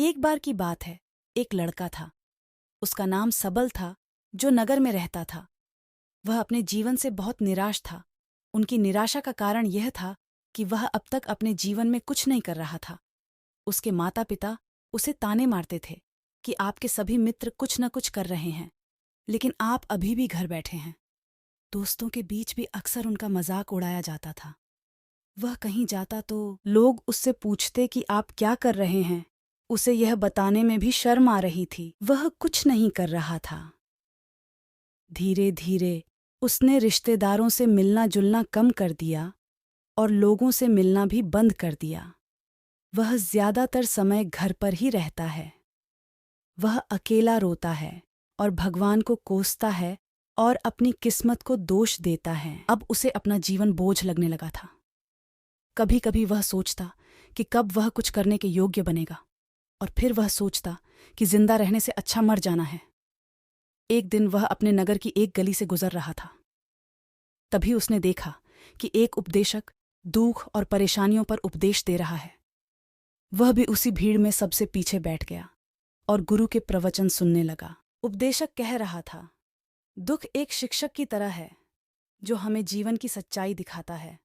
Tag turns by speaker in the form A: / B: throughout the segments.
A: एक बार की बात है, एक लड़का था। उसका नाम सबल था, जो नगर में रहता था। वह अपने जीवन से बहुत निराश था। उनकी निराशा का कारण यह था कि वह अब तक अपने जीवन में कुछ नहीं कर रहा था। उसके माता पिता उसे ताने मारते थे कि आपके सभी मित्र कुछ न कुछ कर रहे हैं, लेकिन आप अभी भी घर बैठे हैं। दोस्तों के बीच भी अक्सर उनका मजाक उड़ाया जाता था। वह कहीं जाता तो लोग उससे पूछते कि आप क्या कर रहे हैं। उसे यह बताने में भी शर्म आ रही थी, वह कुछ नहीं कर रहा था। धीरे धीरे उसने रिश्तेदारों से मिलना जुलना कम कर दिया और लोगों से मिलना भी बंद कर दिया। वह ज्यादातर समय घर पर ही रहता है। वह अकेला रोता है और भगवान को कोसता है और अपनी किस्मत को दोष देता है। अब उसे अपना जीवन बोझ लगने लगा था। कभी कभी वह सोचता कि कब वह कुछ करने के योग्य बनेगा, और फिर वह सोचता कि जिंदा रहने से अच्छा मर जाना है। एक दिन वह अपने नगर की एक गली से गुजर रहा था। तभी उसने देखा कि एक उपदेशक दुख और परेशानियों पर उपदेश दे रहा है। वह भी उसी भीड़ में सबसे पीछे बैठ गया और गुरु के प्रवचन सुनने लगा। उपदेशक कह रहा था, दुख एक शिक्षक की तरह है जो हमें जीवन की सच्चाई दिखाता है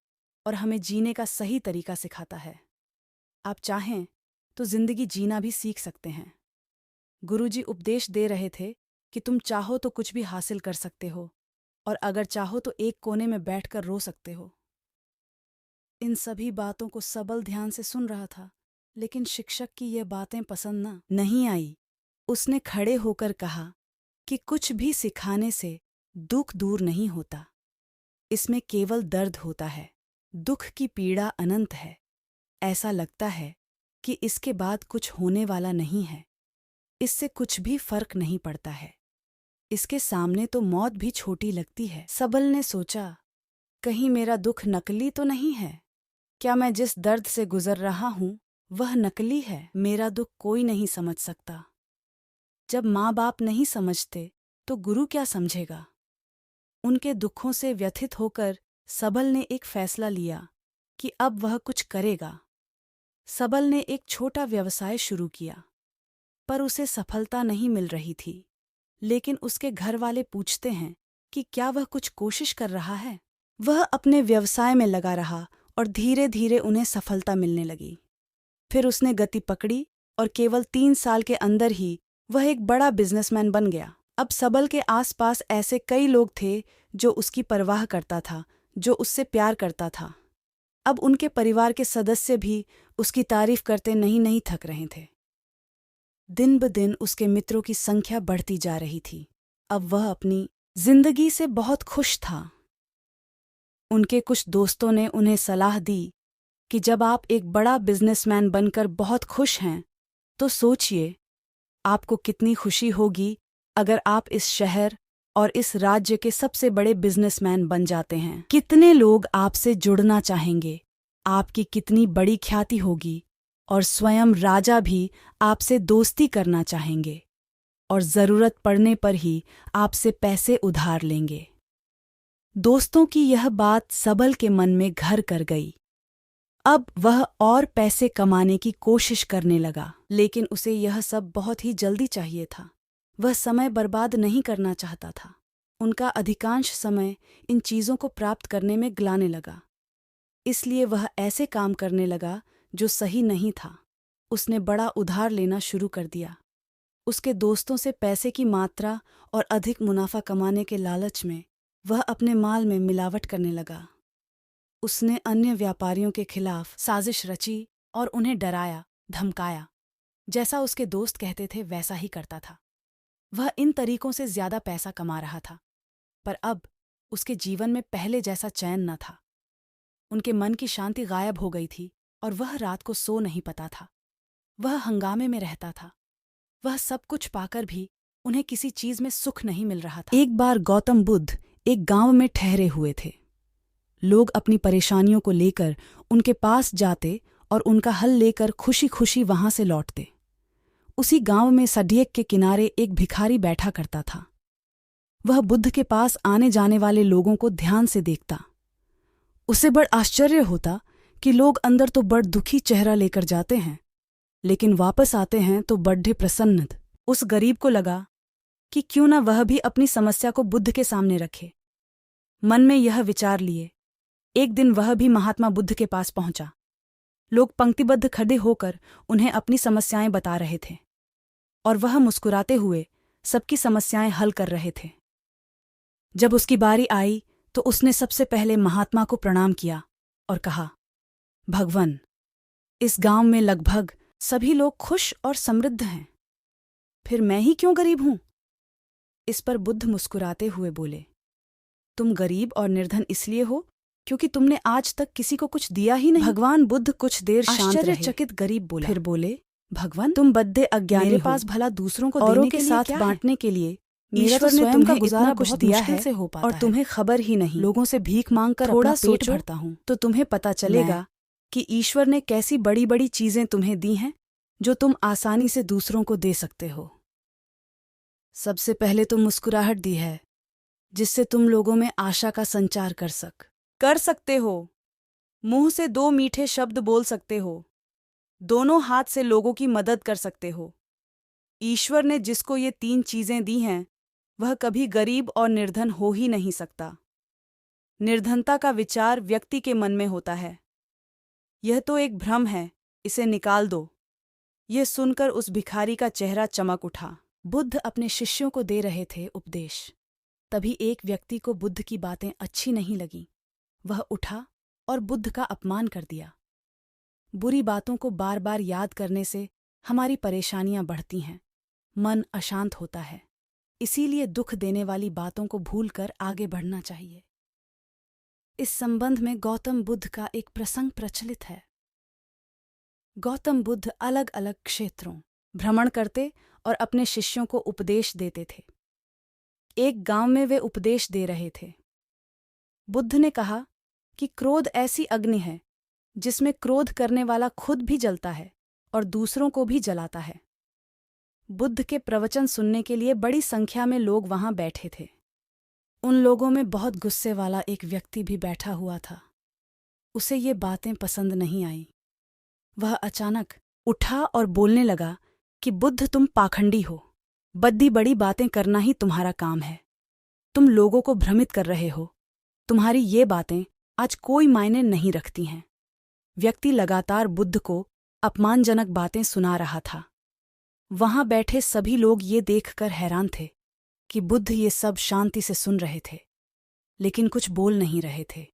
A: और हमें जीने का सही तरीका सिखाता है। आप चाहें तो जिंदगी जीना भी सीख सकते हैं। गुरुजी उपदेश दे रहे थे कि तुम चाहो तो कुछ भी हासिल कर सकते हो, और अगर चाहो तो एक कोने में बैठकर रो सकते हो। इन सभी बातों को सबल ध्यान से सुन रहा था, लेकिन शिक्षक की ये बातें पसंद नहीं आई। उसने खड़े होकर कहा कि कुछ भी सिखाने से दुख दूर नहीं होता। इसमें केवल दर्द होता है। दुख की पीड़ा अनंत है। ऐसा लगता है कि इसके बाद कुछ होने वाला नहीं है। इससे कुछ भी फर्क नहीं पड़ता है। इसके सामने तो मौत भी छोटी लगती है। सबल ने सोचा, कहीं मेरा दुख नकली तो नहीं है? क्या मैं जिस दर्द से गुजर रहा हूं वह नकली है? मेरा दुख कोई नहीं समझ सकता। जब माँ बाप नहीं समझते तो गुरु क्या समझेगा? उनके दुखों से व्यथित होकर सबल ने एक फैसला लिया कि अब वह कुछ करेगा। सबल ने एक छोटा व्यवसाय शुरू किया, पर उसे सफलता नहीं मिल रही थी। लेकिन उसके घर वाले पूछते हैं कि क्या वह कुछ कोशिश कर रहा है? वह अपने व्यवसाय में लगा रहा और धीरे धीरे उन्हें सफलता मिलने लगी। फिर उसने गति पकड़ी और केवल 3 साल के अंदर ही वह एक बड़ा बिजनेसमैन बन गया। अब सबल के आसपास ऐसे कई लोग थे जो उसकी परवाह करता था, जो उससे प्यार करता था। अब उनके परिवार के सदस्य भी उसकी तारीफ करते नहीं थक रहे थे। दिन ब दिन उसके मित्रों की संख्या बढ़ती जा रही थी। अब वह अपनी जिंदगी से बहुत खुश था। उनके कुछ दोस्तों ने उन्हें सलाह दी कि जब आप एक बड़ा बिजनेसमैन बनकर बहुत खुश हैं, तो सोचिए आपको कितनी खुशी होगी अगर आप इस शहर और इस राज्य के सबसे बड़े बिजनेसमैन बन जाते हैं। कितने लोग आपसे जुड़ना चाहेंगे, आपकी कितनी बड़ी ख्याति होगी, और स्वयं राजा भी आपसे दोस्ती करना चाहेंगे और जरूरत पड़ने पर ही आपसे पैसे उधार लेंगे। दोस्तों की यह बात सबल के मन में घर कर गई। अब वह और पैसे कमाने की कोशिश करने लगा, लेकिन उसे यह सब बहुत ही जल्दी चाहिए था। वह समय बर्बाद नहीं करना चाहता था। उनका अधिकांश समय इन चीज़ों को प्राप्त करने में गलाने लगा। इसलिए वह ऐसे काम करने लगा जो सही नहीं था। उसने बड़ा उधार लेना शुरू कर दिया। उसके दोस्तों से पैसे की मात्रा और अधिक मुनाफा कमाने के लालच में वह अपने माल में मिलावट करने लगा। उसने अन्य व्यापारियों के खिलाफ साजिश रची और उन्हें डराया, धमकाया। जैसा उसके दोस्त कहते थे वैसा ही करता था। वह इन तरीकों से ज्यादा पैसा कमा रहा था, पर अब उसके जीवन में पहले जैसा चैन न था। उनके मन की शांति गायब हो गई थी और वह रात को सो नहीं पाता था। वह हंगामे में रहता था। वह सब कुछ पाकर भी उन्हें किसी चीज में सुख नहीं मिल रहा था। एक बार गौतम बुद्ध एक गांव में ठहरे हुए थे। लोग अपनी परेशानियों को लेकर उनके पास जाते और उनका हल लेकर खुशी खुशी वहां से लौटते। उसी गांव में सड़क के किनारे एक भिखारी बैठा करता था। वह बुद्ध के पास आने जाने वाले लोगों को ध्यान से देखता। उसे बड़ आश्चर्य होता कि लोग अंदर तो बड़ दुखी चेहरा लेकर जाते हैं, लेकिन वापस आते हैं तो बड्ढे प्रसन्न। उस गरीब को लगा कि क्यों न वह भी अपनी समस्या को बुद्ध के सामने रखे। मन में यह विचार लिए एक दिन वह भी महात्मा बुद्ध के पास पहुंचा। लोग पंक्तिबद्ध खड़े होकर उन्हें अपनी समस्याएं बता रहे थे और वह मुस्कुराते हुए सबकी समस्याएं हल कर रहे थे। जब उसकी बारी आई तो उसने सबसे पहले महात्मा को प्रणाम किया और कहा, भगवान, इस गांव में लगभग सभी लोग खुश और समृद्ध हैं, फिर मैं ही क्यों गरीब हूं? इस पर बुद्ध मुस्कुराते हुए बोले, तुम गरीब और निर्धन इसलिए हो क्योंकि तुमने आज तक किसी को कुछ दिया ही नहीं। भगवान बुद्ध कुछ देर शांत रहे। आश्चर्यचकित गरीब बोला, फिर बोले, भगवान, तुम बद्दे अज्ञानी मेरे पास भला दूसरों को औरों के साथ बांटने के लिए ईश्वर ने तुम्हें गुजारा बहुत दिया है से हो पाता और तुम्हें खबर ही नहीं। लोगों से भीख मांगकर थोड़ा पेट भरता हूं तो तुम्हें पता चलेगा कि ईश्वर ने कैसी बड़ी बड़ी चीजें तुम्हें दी हैं जो तुम आसानी से दूसरों को दे सकते हो। सबसे पहले तो मुस्कुराहट दी है जिससे तुम लोगों में आशा का संचार कर सकते हो। मुंह से 2 मीठे शब्द बोल सकते हो। दोनों हाथ से लोगों की मदद कर सकते हो। ईश्वर ने जिसको ये 3 चीजें दी हैं वह कभी गरीब और निर्धन हो ही नहीं सकता। निर्धनता का विचार व्यक्ति के मन में होता है। यह तो एक भ्रम है, इसे निकाल दो। यह सुनकर उस भिखारी का चेहरा चमक उठा। बुद्ध अपने शिष्यों को दे रहे थे उपदेश। तभी एक व्यक्ति को बुद्ध की बातें अच्छी नहीं लगीं। वह उठा और बुद्ध का अपमान कर दिया। बुरी बातों को बार बार याद करने से हमारी परेशानियां बढ़ती हैं, मन अशांत होता है। इसीलिए दुख देने वाली बातों को भूलकर आगे बढ़ना चाहिए। इस संबंध में गौतम बुद्ध का एक प्रसंग प्रचलित है। गौतम बुद्ध अलग अलग क्षेत्रों भ्रमण करते और अपने शिष्यों को उपदेश देते थे। एक गांव में वे उपदेश दे रहे थे। बुद्ध ने कहा कि क्रोध ऐसी अग्नि है जिसमें क्रोध करने वाला खुद भी जलता है और दूसरों को भी जलाता है। बुद्ध के प्रवचन सुनने के लिए बड़ी संख्या में लोग वहां बैठे थे। उन लोगों में बहुत गुस्से वाला एक व्यक्ति भी बैठा हुआ था। उसे ये बातें पसंद नहीं आईं। वह अचानक उठा और बोलने लगा कि बुद्ध, तुम पाखंडी हो। बद्दी बड़ी बातें करना ही तुम्हारा काम है। तुम लोगों को भ्रमित कर रहे हो। तुम्हारी ये बातें आज कोई मायने नहीं रखती हैं। व्यक्ति लगातार बुद्ध को अपमानजनक बातें सुना रहा था। वहां बैठे सभी लोग ये देखकर हैरान थे कि बुद्ध ये सब शांति से सुन रहे थे, लेकिन कुछ बोल नहीं रहे थे।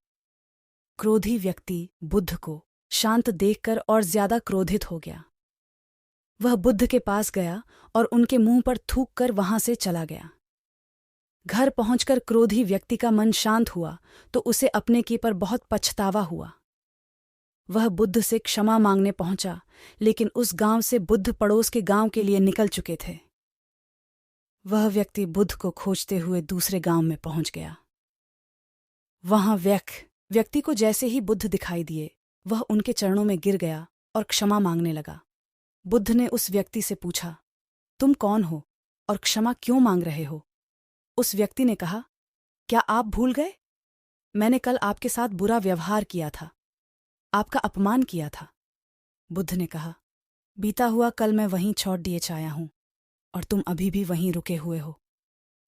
A: क्रोधी व्यक्ति बुद्ध को शांत देखकर और ज्यादा क्रोधित हो गया। वह बुद्ध के पास गया और उनके मुंह पर थूक कर वहां से चला गया। घर पहुंचकर क्रोधी व्यक्ति का मन शांत हुआ तो उसे अपने की पर बहुत पछतावा हुआ। वह बुद्ध से क्षमा मांगने पहुंचा, लेकिन उस गांव से बुद्ध पड़ोस के गांव के लिए निकल चुके थे। वह व्यक्ति बुद्ध को खोजते हुए दूसरे गांव में पहुंच गया। वहां व्यक्ति को जैसे ही बुद्ध दिखाई दिए, वह उनके चरणों में गिर गया और क्षमा मांगने लगा। बुद्ध ने उस व्यक्ति से पूछा, तुम कौन हो और क्षमा क्यों मांग रहे हो? उस व्यक्ति ने कहा, क्या आप भूल गए? मैंने कल आपके साथ बुरा व्यवहार किया था, आपका अपमान किया था। बुद्ध ने कहा, बीता हुआ कल मैं वहीं छोड़ दिए आया हूं और तुम अभी भी वहीं रुके हुए हो।